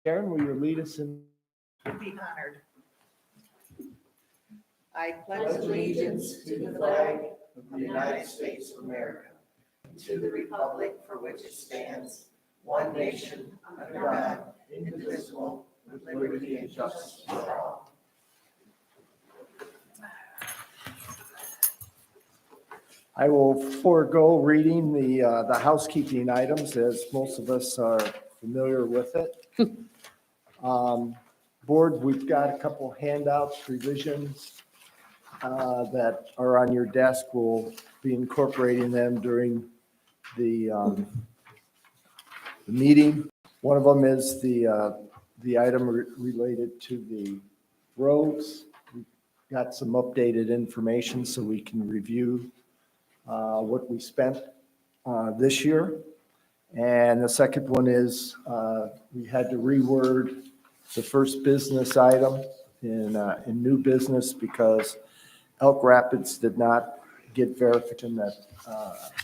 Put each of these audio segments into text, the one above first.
Sharon, will you lead us in? Be honored. I pledge allegiance to the flag of the United States of America, to the republic for which it stands, one nation, under God, indivisible, with liberty and justice for all. I will forego reading the housekeeping items as most of us are familiar with it. Board, we've got a couple handouts, revisions that are on your desk. We'll be incorporating them during the meeting. One of them is the item related to the roads. We've got some updated information so we can review what we spent this year. And the second one is we had to reword the first business item in new business because Elk Rapids did not get verification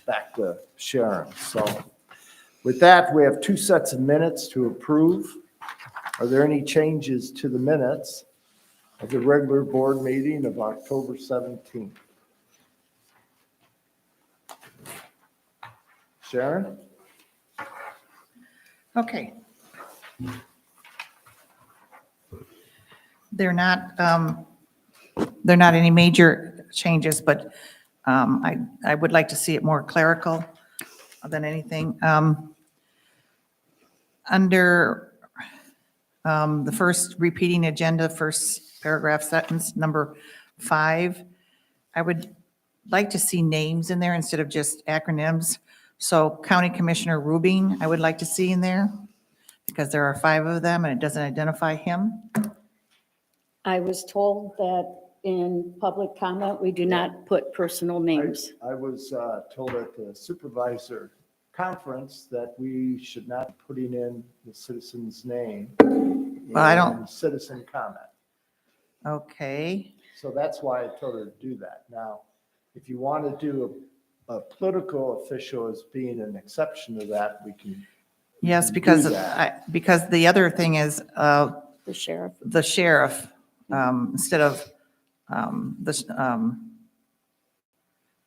back to Sharon. So with that, we have 2 sets of minutes to approve. Are there any changes to the minutes of the regular board meeting of October 17th? Sharon? Okay. They're not any major changes, but I would like to see it more clerical than anything. Under the first repeating agenda, first paragraph sentence, number 5, I would like to see names in there instead of just acronyms. So County Commissioner Rubing, I would like to see in there because there are 5 of them and it doesn't identify him. I was told that in public comment, we do not put personal names. I was told at the supervisor conference that we should not be putting in the citizen's name Well, I in don't- citizen comment. Okay. So that's why I told her to do that. Now, if you want to do a political official as being an exception to that, we can. Yes, do because that. because the other thing is The sheriff. the sheriff, instead of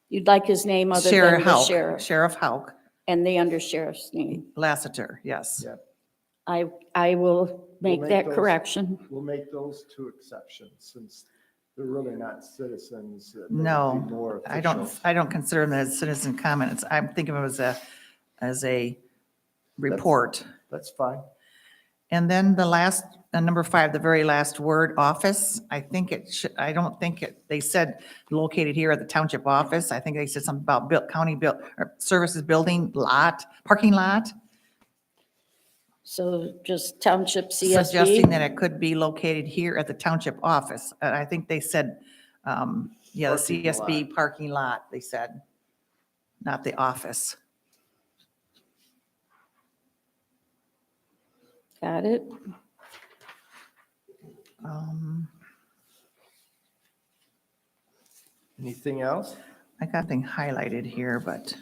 You'd like his name other Sheriff than the Hauk, sheriff Sheriff Hauk, and the undersheriff's name. Lassiter, yes. Yeah. I will make make that those- correction. We'll make those 2 exceptions since they're really not citizens. They would be No, more I official. don't consider them as citizen comments. I'm thinking of it as a report. That's fine. And then the last, number 5, the very last word, office, I think it should, I don't think it, they said located here at the township office. I think they said something about county or services building lot, parking lot, So just township suggesting CSB. that it could be located here at the township office. And I think they said, the Parking CSB parking lot, they said, not the office. Got it. Anything else? I got thing highlighted here, but.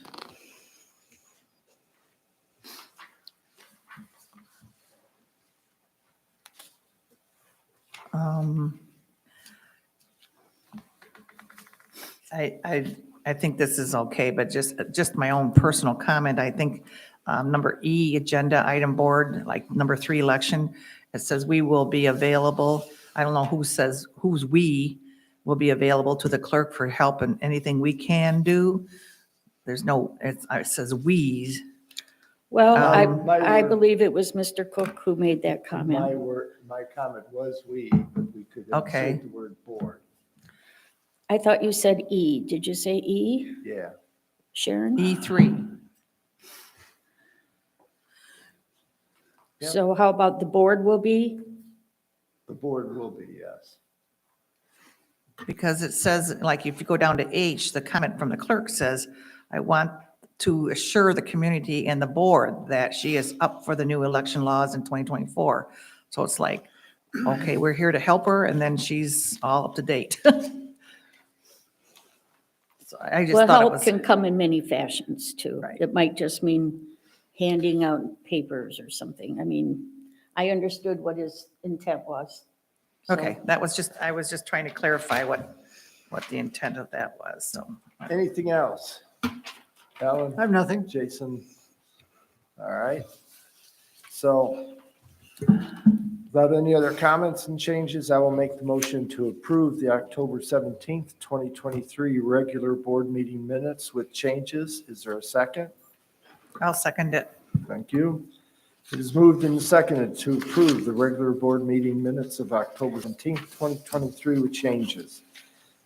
I think this is okay, but just my own personal comment, I think number E, agenda item board, like number 3, election, it says we will be available. I don't know who's we will be available to the clerk for help and anything we can do. There's no, it says we. Well, My I word. believe it was Mr. Cook who made that comment. My comment was we, but we could Okay. insert the word board. I thought you said E. Did you say E, Yeah. Sharon? E3. Yep. So how about the board will be? The board will be, yes. Because it says, like, if you go down to H, the comment from the clerk says, I want to assure the community and the board that she is up for the new election laws in 2024. So it's like, okay, we're here to help her, and then she's all up to date. So I just Well, thought it help was, can come in many fashions too. Right. It might just mean handing out papers or something. I mean, I understood what his intent was. So- Okay, I was just trying to clarify what the intent of that was, so. Anything else? Alan? I have nothing. Jason? All right. So without any other comments and changes, I will make the motion to approve the October 17th, 2023 regular board meeting minutes with changes. Is there a second? I'll second it. Thank you. It is moved and seconded to approve the regular board meeting minutes of October 17th, 2023 with changes.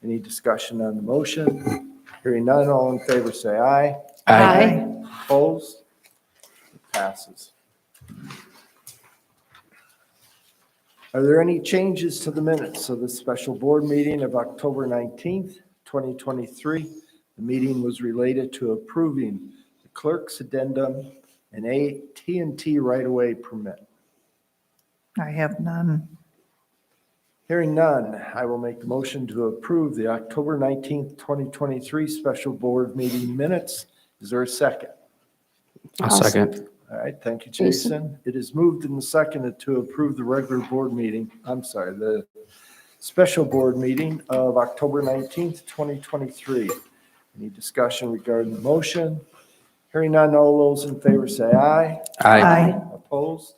Any discussion on the motion? Hearing none, all in favor say aye. Aye. Opposed? It passes. Are there any changes to the minutes of the special board meeting of October 19th, 2023? The meeting was related to approving the clerk's addendum and AT&T right-of-way permit. I have none. Hearing none, I will make the motion to approve the October 19th, 2023 special board meeting minutes. Is there a second? I'll second. All right, thank you, Jason. Jason. It is moved and seconded to approve the regular board meeting, the special board meeting of October 19th, 2023. Any discussion regarding the motion? Hearing none, all those in favor say aye. Aye. Opposed?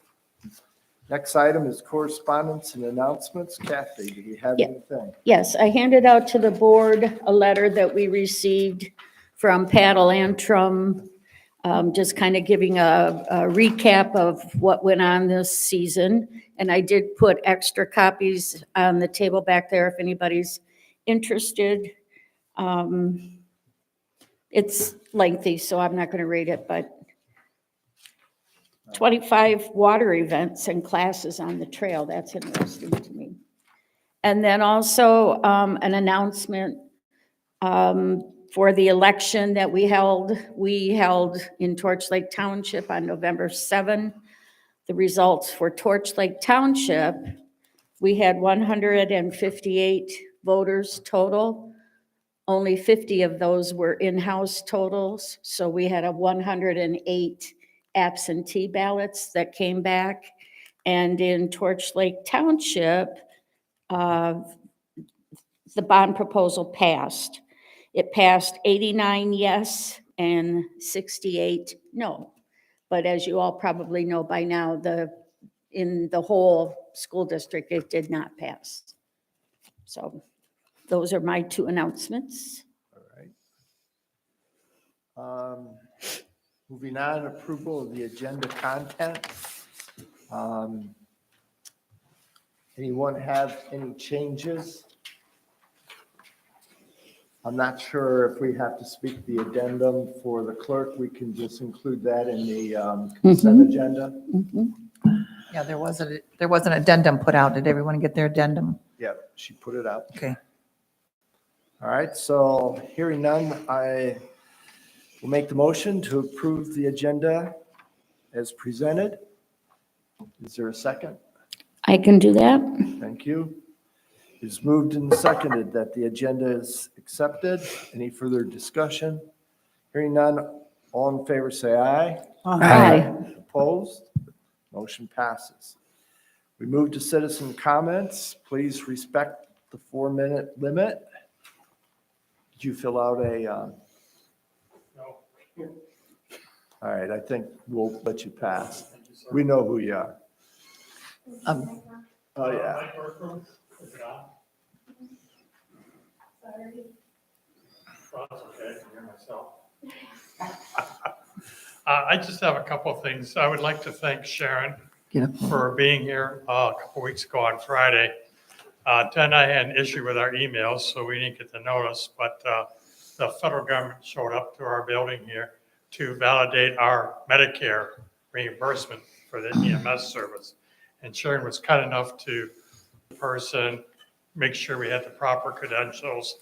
Next item is correspondence and announcements. Kathy, do you have Yeah. anything? Yes, I handed out to the board a letter that we received from Pat Antrim, just kind of giving a recap of what went on this season. And I did put extra copies on the table back there if anybody's interested. It's lengthy, so I'm not going to read it, but 25 water events and classes on the trail. That's interesting to me. And then also an announcement for the election that we held in Torch Lake Township on November 7. The results for Torch Lake Township, we had 158 voters total. Only 50 of those were in-house totals, so we had 108 absentee ballots that came back. And in Torch Lake Township, the bond proposal passed. It passed 89 yes and 68 no. But as you all probably know by now, in the whole school district, it did not pass. So those are my two announcements. All right. Moving on, approval of the agenda content. Anyone have any changes? I'm not sure if we have to speak the addendum for the clerk. We can just include that in the consent agenda. Yeah, there was an addendum put out. Did everyone get their addendum? Yep, she put it out. Okay. All right, so hearing none, I will make the motion to approve the agenda as presented. Is there a second? I can do that. Thank you. It is moved and seconded that the agenda is accepted. Any further discussion? Hearing none, all in favor say aye. Aye. Opposed? Motion passes. We move to citizen comments. Please respect the 4-minute limit. Did you fill out a? No. All right, I think we'll let you pass. We know who you are. Oh, yeah. I just have a couple of things. I would like to thank Sharon for being here a couple weeks ago on Friday. Ted and I had an issue with our emails, so we didn't get the notice, but the federal government showed up to our building here to validate our Medicare reimbursement for the EMS service. And Sharon was kind enough to make sure we had the proper credentials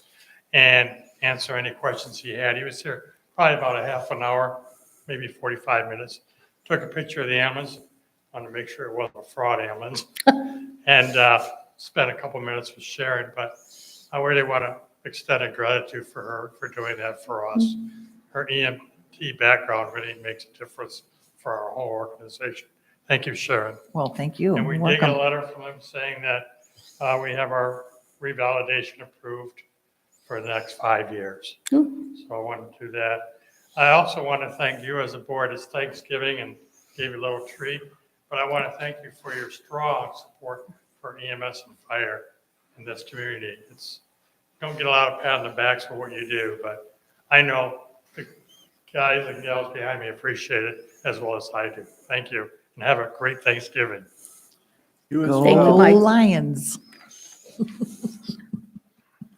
and answer any questions he had. He was here probably about a half an hour, maybe 45 minutes. Took a picture of the ambulance, wanted to make sure it wasn't a fraud ambulance, and spent a couple minutes with Sharon. But I really want to extend a gratitude for her for doing that for us. Her EMT background really makes a difference for our whole organization. Thank you, Sharon. Well, thank you. And we You're did get a welcome. letter from them saying that we have our revalidation approved for the next 5 years. So I want to do that. I also want to thank you as a board. It's Thanksgiving and gave you a little treat, but I want to thank you for your strong support for EMS and fire in this community. Don't get a lot of pat on the backs for what you do, but I know the guys and gals behind me appreciate it as well as I do. Thank you, and have a great Thanksgiving. You as Go Thank you, well. Mike. Lions.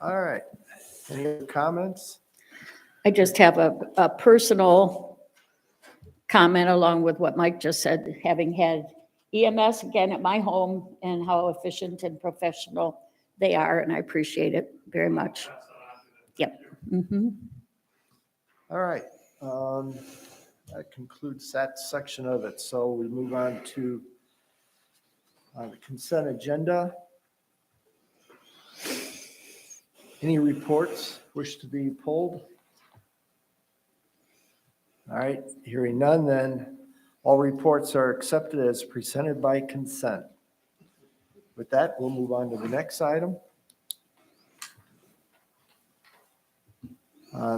All right. Any other comments? I just have a personal comment along with what Mike just said, having had EMS again at my home and how efficient and professional they are, and I appreciate it very much. Yep. Mhm. All right. That concludes that section of it. So we move on to the consent agenda. Any reports wish to be pulled? All right, hearing none, then all reports are accepted as presented by consent. With that, we'll move on to the next item.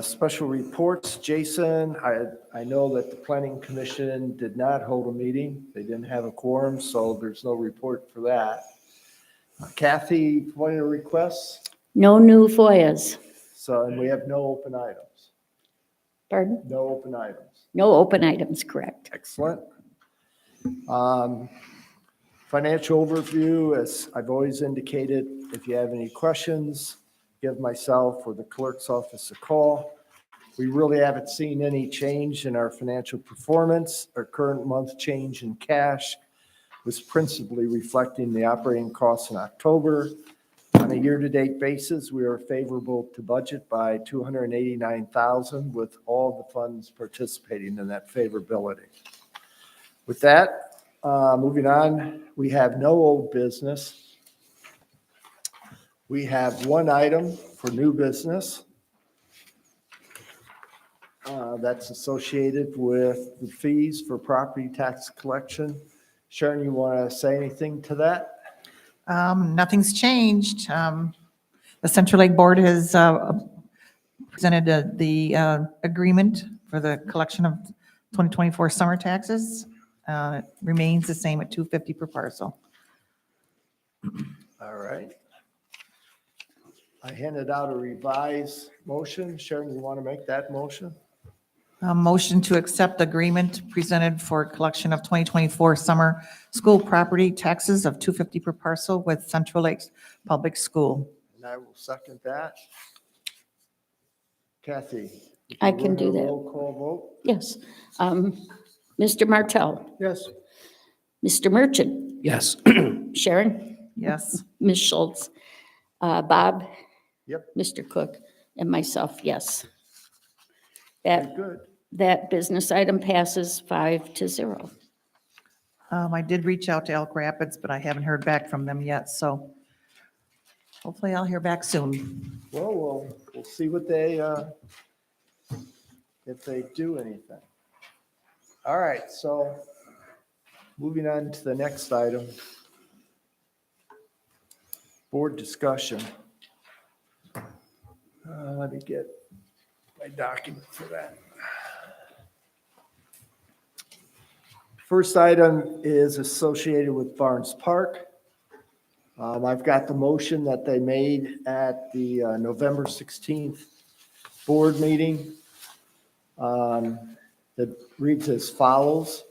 Special reports. Jason, I know that the Planning Commission did not hold a meeting. They didn't have a quorum, so there's no report for that. Kathy, FOIA requests? No new FOIAs. So, and we have no open items. Pardon? No open items. No open items, correct. Excellent. Financial overview, as I've always indicated, if you have any questions, give myself or the clerk's office a call. We really haven't seen any change in our financial performance. Our current month change in cash was principally reflecting the operating costs in October. On a year-to-date basis, we are favorable to budget by $289,000 with all the funds participating in that favorability. With that, moving on, we have no old business. We have one item for new business that's associated with the fees for property tax collection. Sharon, you want to say anything to that? Nothing's changed. The Central Lake Board has presented the agreement for the collection of 2024 summer taxes. It remains the same at $250 per parcel. All right. I handed out a revised motion. Sharon, you want to make that motion? A motion to accept the agreement presented for collection of 2024 summer school property taxes of $250 per parcel with Central Lakes Public School. And I will second that. Kathy? if I you can would, do a that. Roll call vote? Yes. Mr. Martell, Yes. Mr. Merchant, Yes. Sharon, Yes. Ms. Schultz, Bob, Yep. Mr. Cook, and myself, yes. Very good. That business item passes 5-0. I did reach out to Elk Rapids, but I haven't heard back from them yet, so hopefully I'll hear back soon. Well, we'll see what they, if they do anything. All right, so moving on to the next item. Board discussion. Let me get my document for that. First item is associated with Barnes Park. I've got the motion that they made at the November 16th board meeting that reads as follows.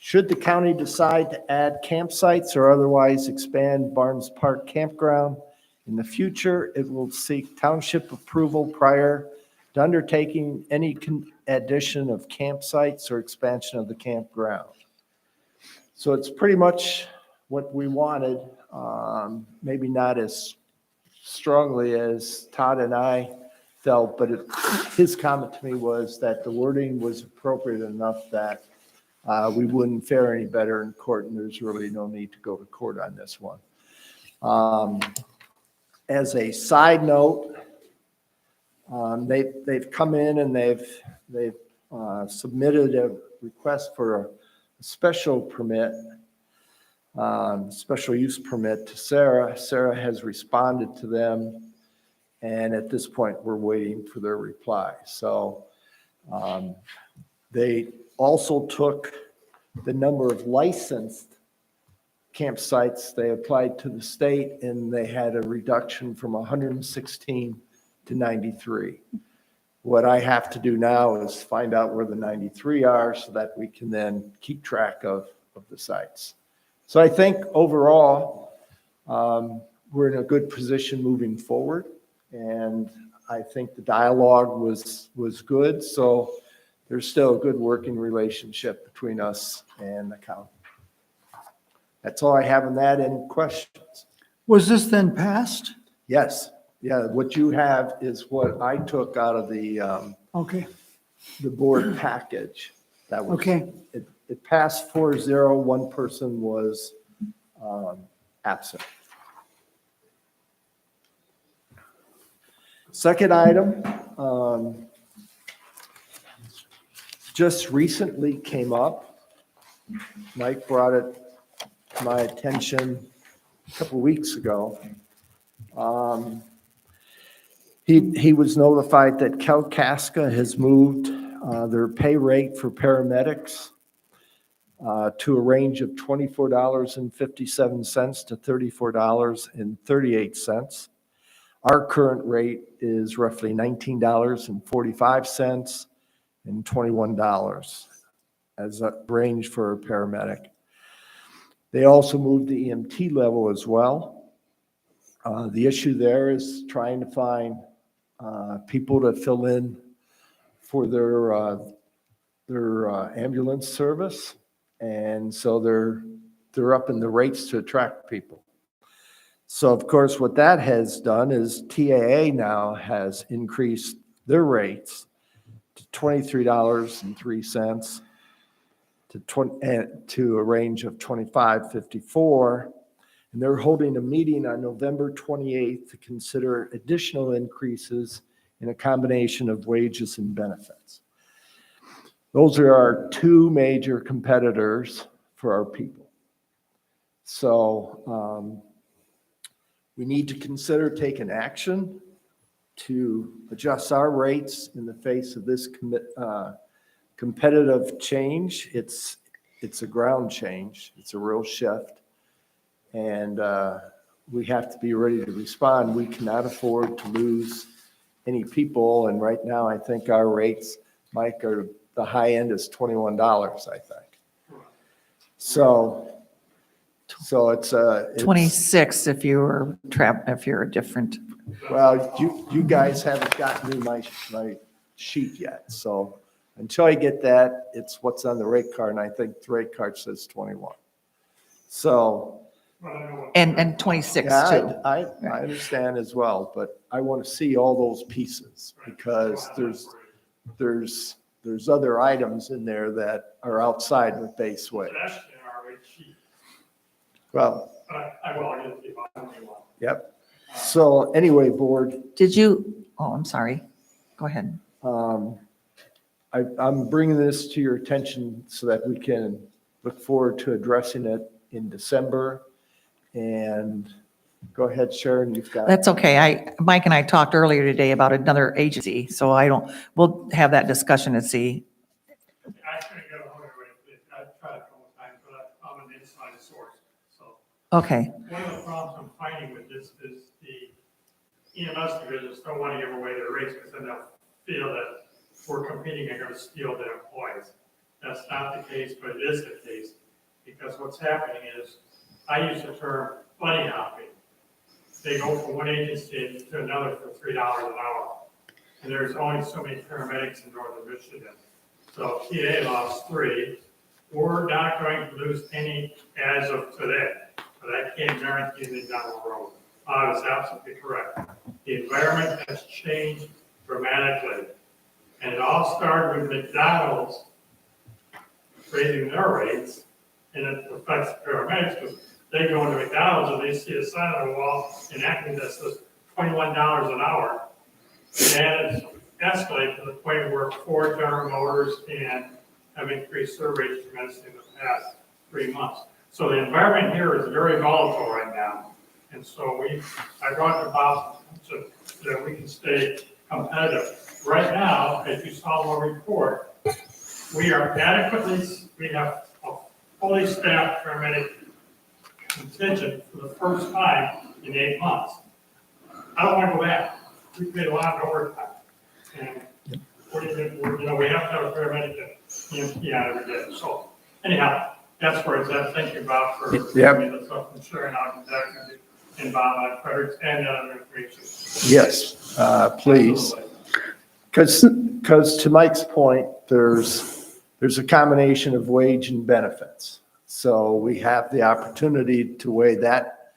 Should the county decide to add campsites or otherwise expand Barnes Park Campground in the future, it will seek township approval prior to undertaking any addition of campsites or expansion of the campground. So it's pretty much what we wanted, maybe not as strongly as Todd and I felt, but his comment to me was that the wording was appropriate enough that we wouldn't fare any better in court, and there's really no need to go to court on this one. As a side note, they've come in and they've submitted a request for a special permit, special use permit to Sarah. Sarah has responded to them, and at this point, we're waiting for their reply. So they also took the number of licensed campsites. They applied to the state, and they had a reduction from 116 to 93. What I have to do now is find out where the 93 are so that we can then keep track of the sites. So I think overall, we're in a good position moving forward. And I think the dialogue was good. So there's still a good working relationship between us and the county. That's all I have on that. Any questions? Was this then passed? Yes. Yeah, what you have is what I took out of the Okay, board package. That was, okay. it passed 4-0. One person was absent. Second item, just recently came up. Mike brought it to my attention a couple weeks ago. He was notified that Kalkaska has moved their pay rate for paramedics to a range of $24.57 to $34.38. Our current rate is roughly $19.45 and $21 as a range for a paramedic. They also moved the EMT level as well. The issue there is trying to find people to fill in for their ambulance service, and so they're upping the rates to attract people. So of course, what that has done is TAA now has increased their rates to $23.03 to a range of $25.54. And they're holding a meeting on November 28th to consider additional increases in a combination of wages and benefits. Those are our two major competitors for our people. So we need to consider taking action to adjust our rates in the face of this competitive change. It's a ground change. It's a real shift. And we have to be ready to respond. We cannot afford to lose any people. And right now, I think our rates, Mike, are the high end is $21, I think. So it's 26 if you're a different. well, you guys haven't gotten me my sheet yet. So until I get that, it's what's on the rate card. And I think the rate card says 21. So. And 26 Yeah, too. I understand as well, but I want to see all those pieces because there's other items in there that are outside the base wage. That's in our rate sheet. Well, But I will get it if I only want. yep. So anyway, board, I'm sorry. Go ahead. I'm bringing this to your attention so that we can look forward to addressing it in December. And go ahead, Sharon, you've got. That's okay. Mike and I talked earlier today about another agency, so we'll have that discussion and see. I couldn't get a hold of it. I tried a couple of times, but I found an inside source. So Okay, one of the problems I'm finding with this is the EMS divisions don't want to give away their rates because then they'll feel that we're competing and going to steal their employees. That's not the case, but it is the case because what's happening is I use the term bunny hopping. They go from one agency to another for $3 an hour. And there's only so many paramedics in northern Michigan. So TA lost 3. We're not going to lose any as of today, but I can't guarantee anything down the road. Bob is absolutely correct. The environment has changed dramatically. And it all started with McDonald's raising their rates, and it affects paramedics because they go into McDonald's and they see a sign on the wall enacting that says $21 an hour. And it's escalated to the point where Ford, General Motors, and have increased their rates tremendously in the past 3 months. So the environment here is very volatile right now. And so I brought the Bob so that we can stay competitive. Right now, as you saw in the report, we are we have a fully staffed paramedic contingent for the first time in 8 months. I don't want to go back. We paid a lot of overtime. And we have to have a paramedic and EMT on every day. So anyhow, that's where it's at. Thank you, Bob, for Yep. giving me the stuff and sharing out exactly and Bob on Frederick's and other information. Yes, please. Because to Mike's point, there's a combination of wage and benefits. So we have the opportunity to weigh that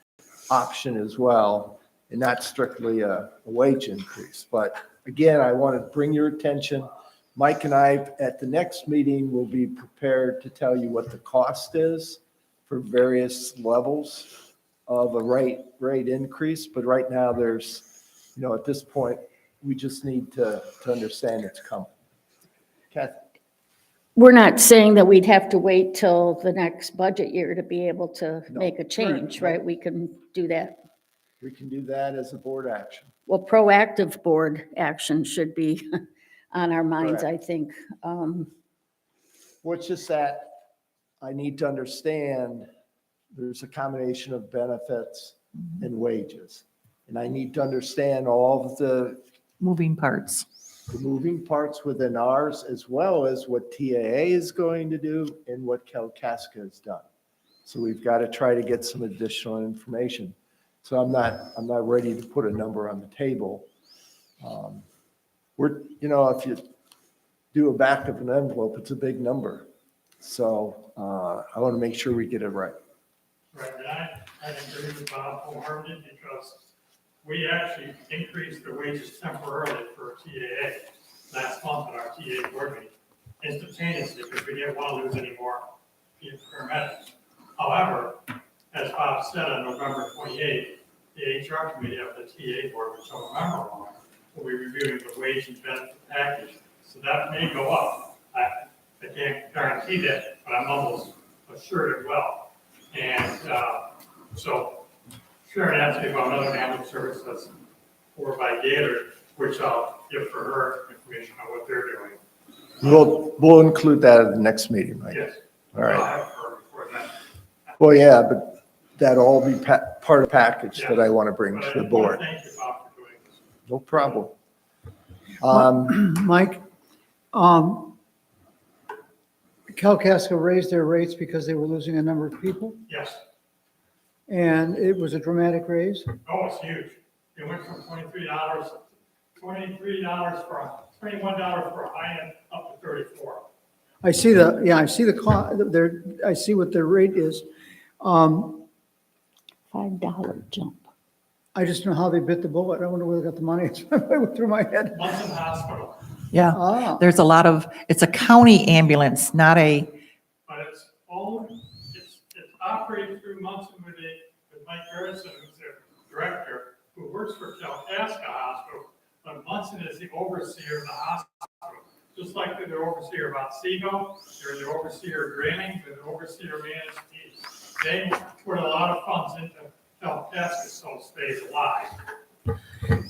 option as well, and not strictly a wage increase. But again, I want to bring your attention. Mike and I, at the next meeting, will be prepared to tell you what the cost is for various levels of a rate increase. But right now, there's, at this point, we just need to understand it's coming. Kathy? We're not saying that we'd have to wait till the next budget year to be able to No. make a change, right? We can do that. We can do that as a board action. Well, proactive board action should be on our minds, I Correct. think. Well, it's just that I need to understand there's a combination of benefits and wages. And I need to understand all of the Moving parts. moving parts within ours, as well as what TAA is going to do and what Kalkaska has done. So we've got to try to get some additional information. So I'm not ready to put a number on the table. If you do a back of an envelope, it's a big number. So I want to make sure we get it right. Right, and I agree with Bob wholeheartedly because we actually increased the wages temporarily for TAA last month at our TA board meeting, instantaneously, because we didn't want to lose any more paramedics. However, as Bob said on November 28th, the HR committee of the TA board, which I'll remember on, will be reviewing the wage and benefit package. So that may go up. I can't guarantee that, but I'm almost assured it will. And so Sharon asked me about another ambulance service that's over by Gaylord, which I'll give for her information on what they're doing. We'll include that at the next meeting, Mike. Yes. All right. I'll have her before then. Well, yeah, but that'll all be part of the package that I want to bring But to I the board. Thank you, Bob, for doing this. No problem. Mike, Kalkaska raised their rates because they were losing a number of people, Yes. and it was a dramatic raise. Oh, it's huge. It went from $21 for a high end up to $34. I see I see what their rate is. $5 jump. I just know how they bit the bullet. I wonder where they got the money. It's right through my head. Munson Hospital, Yeah. Ah, There's a lot of, it's a county ambulance, not a, but it's operated through Munson with Mike Harrison, who's their director, who works for Kalkaska Hospital, but Munson is the overseer of the hospital. Just like they're the overseer of Otsego, they're the overseer of Grayling, they're the overseer of Manistee. They put a lot of funds into Kalkaska so it stays alive.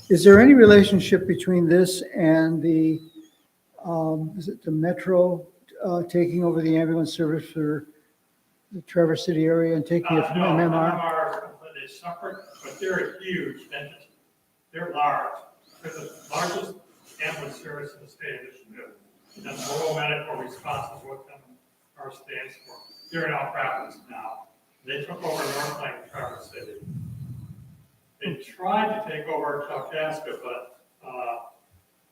is there any relationship between this and the, is it the Metro taking over the ambulance service for the Traverse City area and taking it from No, MMR? MMR is completely separate, but they're a huge entity. They're large. They're the largest ambulance service in the state of Michigan. And rural medical response is what MMR stands for. They're in Alpharetta now. They took over North Lake and Traverse City. They tried to take over Kalkaska, but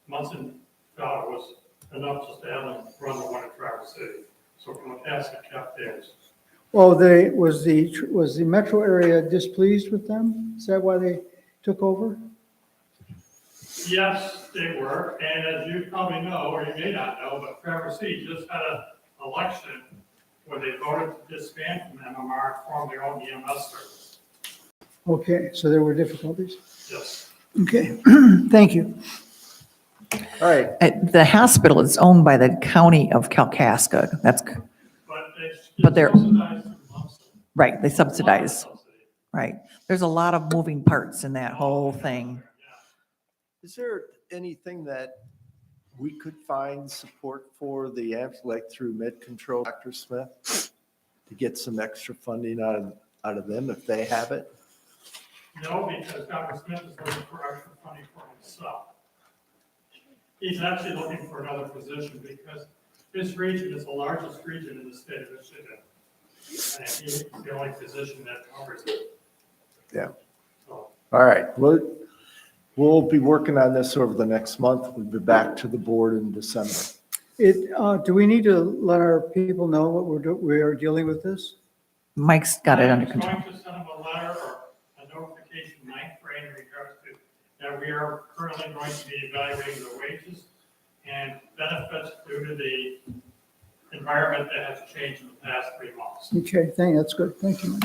Munson felt it was enough just to have them run the one in Traverse City. So Kalkaska kept theirs. Well, was the metro area displeased with them? Is that why they took over? Yes, they were, and as you probably know, or you may not know, but Traverse City just had an election where they voted to disband from MMR and form their own EMS service. Okay, so there were difficulties. Yes. Okay, thank you. All right, The hospital is owned by the county of Kalkaska. That's, But it's But they're- subsidized through Munson. right, they subsidize, Subsidy. right. There's a lot of moving parts in that whole thing. is there anything that we could find support for the amps, like through Med Control, Dr. Smith, to get some extra funding out of them if they have it? No, because Dr. Smith is looking for extra funding for himself. He's actually looking for another position because this region is the largest region in the state of Michigan. And he's the only position that covers it. Yeah. So, All right, we'll be working on this over the next month. We'll be back to the board in December. Do we need to let our people know what we are dealing with this? Mike's got it under I'm control. going to send him a letter or a notification ninth grade in regards to that we are currently going to be evaluating the wages and benefits due to the environment that has changed in the past 3 months. Okay, that's good. Thank you.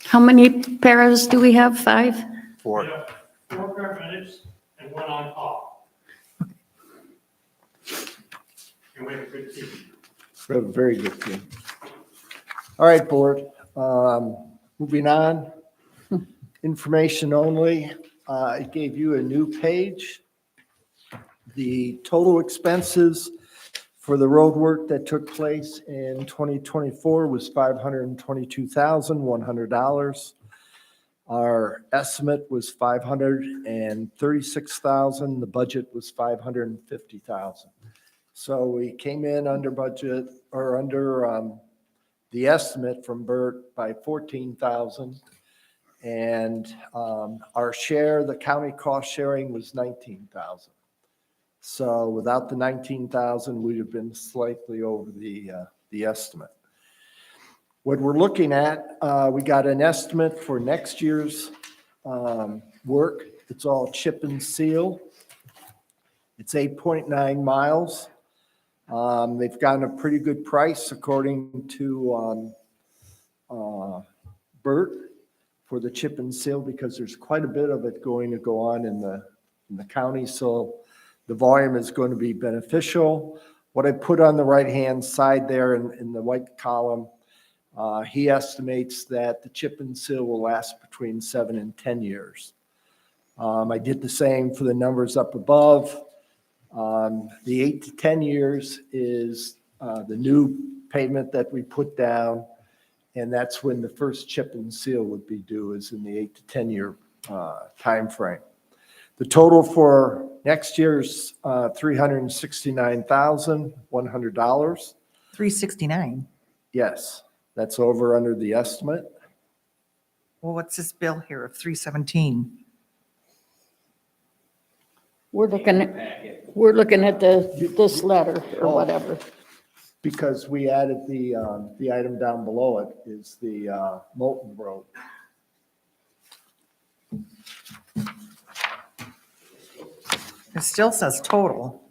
How many paras do we have? 5? We For, have 4 paramedics and 1 on call. And we have a good team. we have a very good team. All right, board, moving on. Information only. I gave you a new page. The total expenses for the road work that took place in 2024 was $522,100. Our estimate was $536,000. The budget was $550,000. So we came in under budget or under the estimate from Bert by $14,000. And our share, the county cost sharing was $19,000. So without the $19,000, we'd have been slightly over the estimate. What we're looking at, we got an estimate for next year's work. It's all chip and seal. It's 8.9 miles. They've gotten a pretty good price according to Bert for the chip and seal because there's quite a bit of it going to go on in the county. So the volume is going to be beneficial. What I put on the right-hand side there in the white column, he estimates that the chip and seal will last between 7 and 10 years. I did the same for the numbers up above. The 8 to 10 years is the new payment that we put down, and that's when the first chip and seal would be due, is in the 8 to 10 year time frame. The total for next year's $369,100. 369. Yes, that's over under the estimate. Well, what's this bill here of 317? We're looking at this letter or whatever. Because we added the item down below it is the Molten Road. It still says total.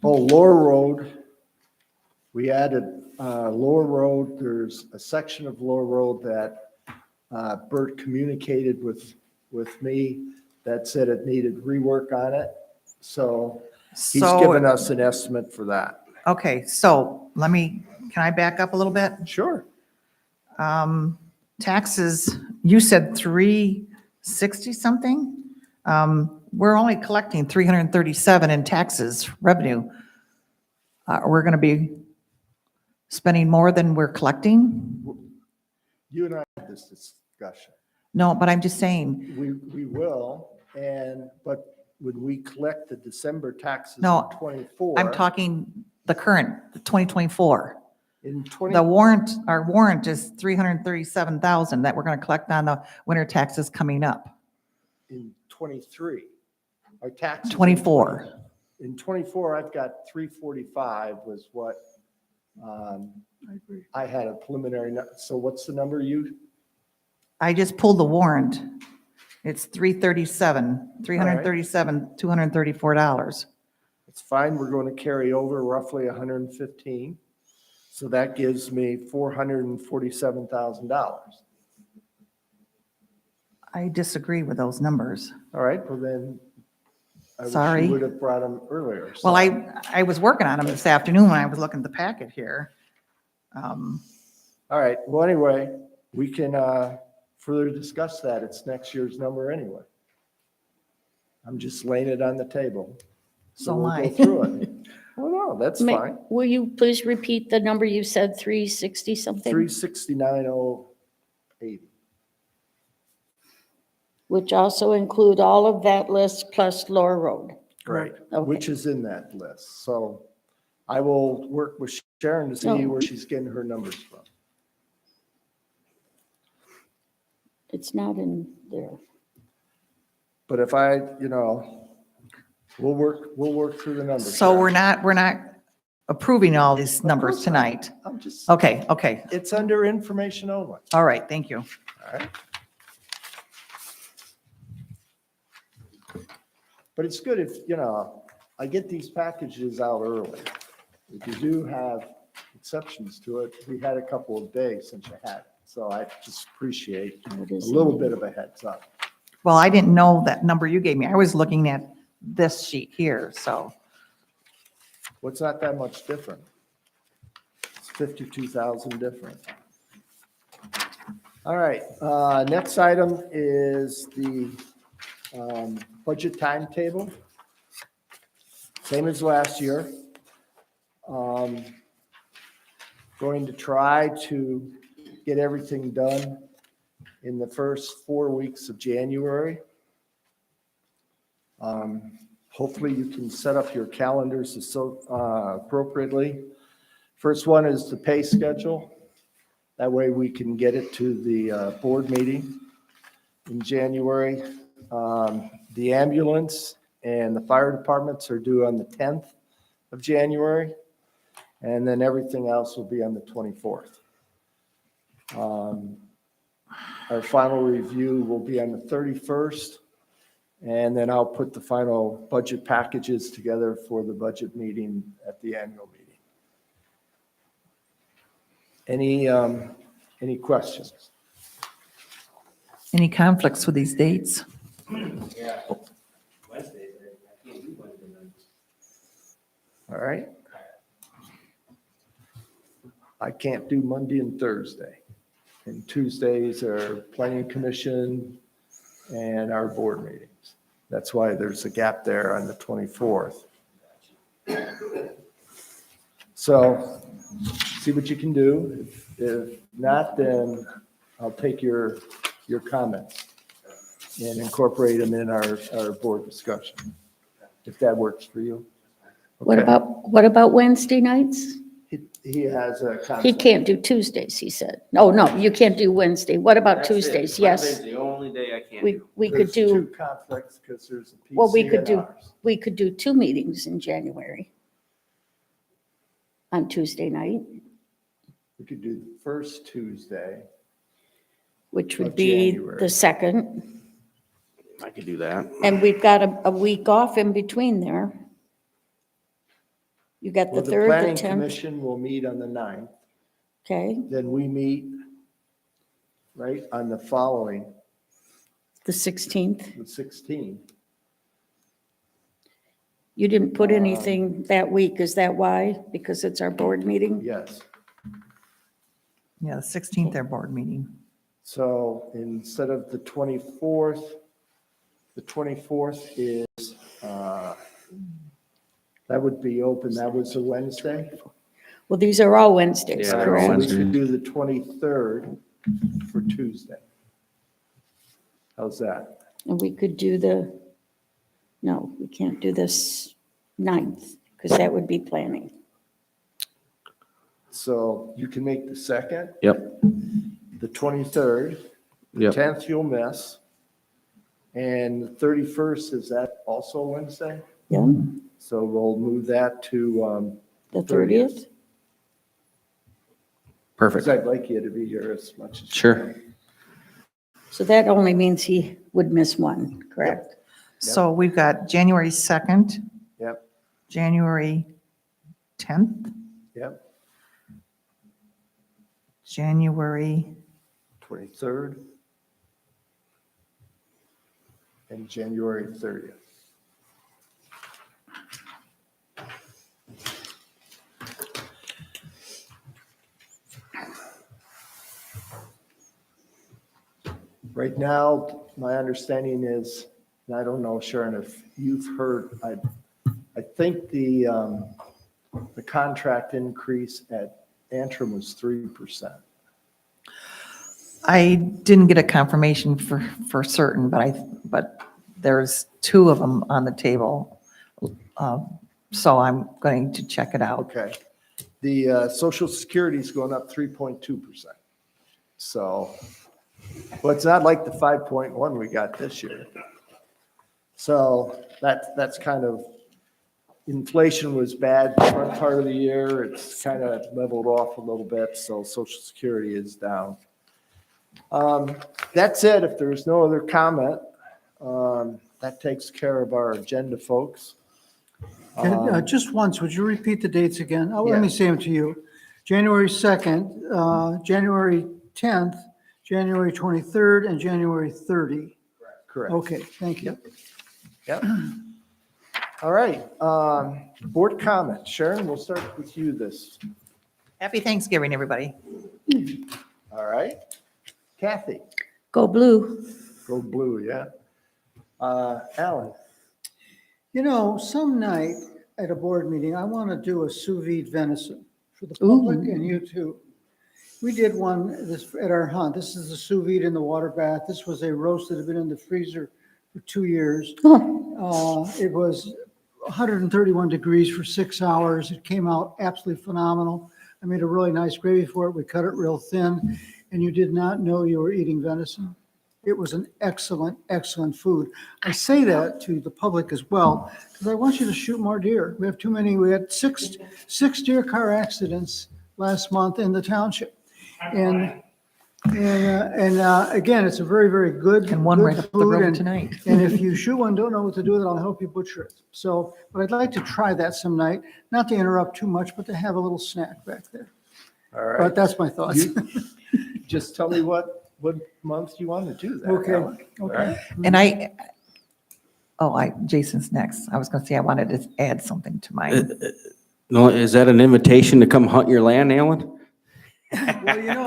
Oh, Lower Road, we added Lower Road. There's a section of Lower Road that Bert communicated with me that said it needed rework on it. So he's given us an estimate for that. Okay, so can I back up a little bit? Sure. Taxes, you said 360 something? We're only collecting 337 in taxes revenue. We're going to be spending more than we're collecting? You and I had this discussion. No, but I'm just saying, We will, but when we collect the December taxes in No, 24. I'm talking the current, the 2024. In 20. The warrant, our warrant is 337,000 that we're going to collect on the winter taxes coming up. In 23. Our taxes. 24. In 24, I've got 345 was what I had a preliminary. So what's the number you? I just pulled the warrant. It's 337, $234. It's fine. We're going to carry over roughly 115. So that gives me $447,000. I disagree with those numbers. All right, well then I wish Sorry. you would have brought them earlier. Well, so- I was working on them this afternoon when I was looking at the packet here. All right, well, anyway, we can further discuss that. It's next year's number anyway. I'm just laying it on the table. So we'll am go I. through it. Well, no, that's May- fine. Will you please repeat the number you said, 360 something? 369,080. Which also include all of that list plus Lower Road. Right, Okay. which is in that list. So I will work with Sharon to see Oh. where she's getting her numbers from. It's not in there. But if we'll work through the numbers. So Sharon. we're not approving all these numbers course not. tonight. I'm just, Okay, okay. it's under information only. All right, thank you. All right. But it's good if, I get these packages out early. If you do have exceptions to it, we had a couple of days since you had it. So I just appreciate What a is little it? bit of a heads up. Well, I didn't know that number you gave me. I was looking at this sheet here, so. Well, it's not that much different. It's 52,000 different. All right, next item is the budget timetable. Same as last year. Going to try to get everything done in the first 4 weeks of January. Hopefully you can set up your calendars appropriately. First one is the pay schedule. That way we can get it to the board meeting in January. The ambulance and the fire departments are due on the 10th of January. And then everything else will be on the 24th. Our final review will be on the 31st. And then I'll put the final budget packages together for the budget meeting at the annual meeting. Any questions? Any conflicts with these dates? All right. I can't do Monday and Thursday. And Tuesdays are planning commission and our board meetings. That's why there's a gap there on the 24th. So see what you can do. If not, then I'll take your comments and incorporate them in our board discussion, if that works for you. What Okay. what about Wednesday nights? He has a He conflict. can't do Tuesdays, he said. No, you can't do Wednesday. What about That's it. Tuesdays? Monday's Yes. the only day I can't We, do. we could There's do, two conflicts because there's a well, we PC could and do, ours. we could do 2 meetings in January. On Tuesday night, We could do the first Tuesday. which would Of be January. the 2nd. I could do that. And we've got a week off in between there. You got the Well, the 3rd, planning the 10th, commission will meet on the 9th. okay? Then we meet, right, on the following, The 16th. the 16th. You didn't put anything that week, is that why? Because it's our board meeting? Yes. Yeah, the 16th, their board meeting. So instead of the 24th, the 24th is, that would be open. That was a Wednesday. Well, these are all Wednesdays, Yeah, they're all So correct? we could Wednesdays. do the 23rd for Tuesday. How's that? And we could do no, we can't do this 9th, because that would be planning. So you can make the 2nd, Yep, the 23rd, yep. 10th you'll miss. And the 31st, is that also Wednesday? Yeah, So we'll move that to, the 30th. 30th? Perfect. because I'd like you to be here as much as. you Sure. can. So that only means he would miss one, correct? So we've got January 2nd, Yep, January 10th, yep, January, 23rd. And January 30th. Right now, my understanding is, and I don't know, Sharon, if you've heard, I think the contract increase at Antrim was 3%. I didn't get a confirmation for certain, but there's two of them on the table. So I'm going to check it out. Okay. The Social Security is going up 3.2%. So, but it's not like the 5.1 we got this year. So that's kind of, inflation was bad the front part of the year. It's kind of leveled off a little bit, so Social Security is down. That's it. If there's no other comment, that takes care of our agenda, folks. Just once, would you repeat the dates again? Oh, let me Yeah. say them to you. January 2nd, January 10th, January 23rd, and January 30. Correct. Okay, thank you. Yep. All right. Board comment. Sharon, we'll start with you this. Happy Thanksgiving, everybody. All right. Kathy, Go blue. go blue, yeah. Alan, You know, some night at a board meeting, I want to do a sous vide venison for the public and you too. We did one at our hunt. This is the sous vide in the water bath. This was a roast that had been in the freezer for 2 years. It was 131 degrees for 6 hours. It came out absolutely phenomenal. I made a really nice gravy for it. We cut it real thin, and you did not know you were eating venison. It was an excellent, excellent food. I say that to the public as well, because I want you to shoot more deer. We have too many. We had six deer car accidents last month in the township. And again, it's a very, very good, And one right good up the food. road And tonight. and if you shoot one, don't know what to do with it, I'll help you butcher it. So, but I'd like to try that some night, not to interrupt too much, but to have a little snack back there. all right. But that's my thoughts. You- Just tell me what month you want to do that. Okay, Alan. All okay. right. And Jason's next. I was going to say I wanted to add something to mine. No, is that an invitation to come hunt your land, Alan? Well, you know,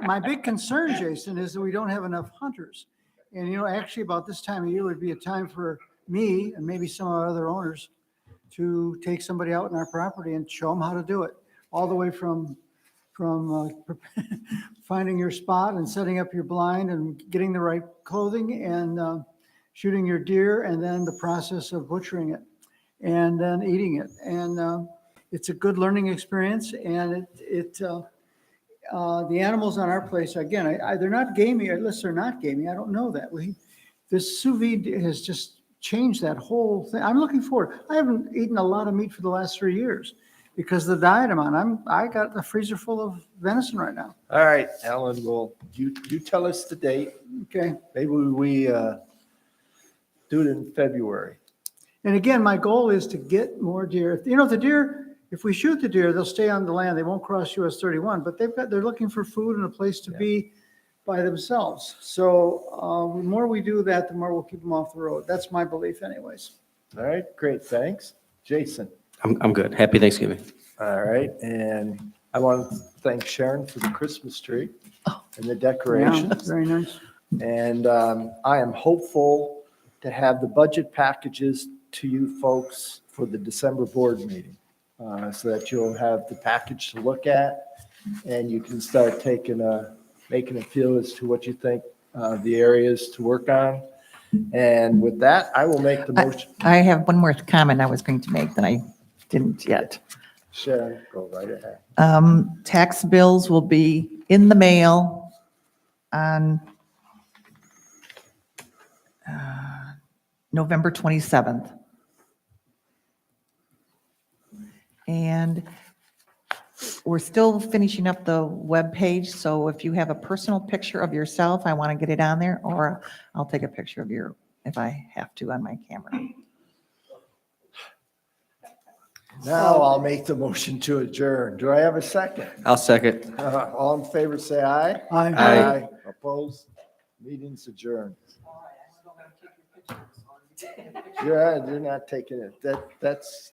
my big concern, Jason, is that we don't have enough hunters. And, you know, actually about this time of year would be a time for me and maybe some of our other owners to take somebody out in our property and show them how to do it. All the way from finding your spot and setting up your blind and getting the right clothing and shooting your deer, and then the process of butchering it and then eating it. And it's a good learning experience, and the animals on our place, again, they're not gamey, unless they're not gamey. I don't know that. This sous vide has just changed that whole thing. I'm looking forward. I haven't eaten a lot of meat for the last 3 years because of the diet I'm on. I got a freezer full of venison right now. All right, Alan, well, you tell us the date. Okay. Maybe we do it in February. And again, my goal is to get more deer. You know, the deer, if we shoot the deer, they'll stay on the land. They won't cross US 31, but they're looking for food and a place to be by themselves. So the more we do that, the more we'll keep them off the road. That's my belief anyways. All right, great, thanks. Jason. I'm good. Happy Thanksgiving. All right, and I want to thank Sharon for the Christmas tree and the Yeah, decorations. very nice. And I am hopeful to have the budget packages to you folks for the December board meeting, so that you'll have the package to look at, and you can start making a feel as to what you think the areas to work on. And with that, I will make the motion. I have one more comment I was going to make that I didn't yet. Sharon, go right ahead. Tax bills will be in the mail on November 27th. And we're still finishing up the webpage, so if you have a personal picture of yourself, I want to get it on there, or I'll take a picture of you if I have to on my camera. Now I'll make the motion to adjourn. Do I have a second? I'll second. All in favor, say aye. Aye. Opposed? Meeting's adjourned. You're not taking it. That's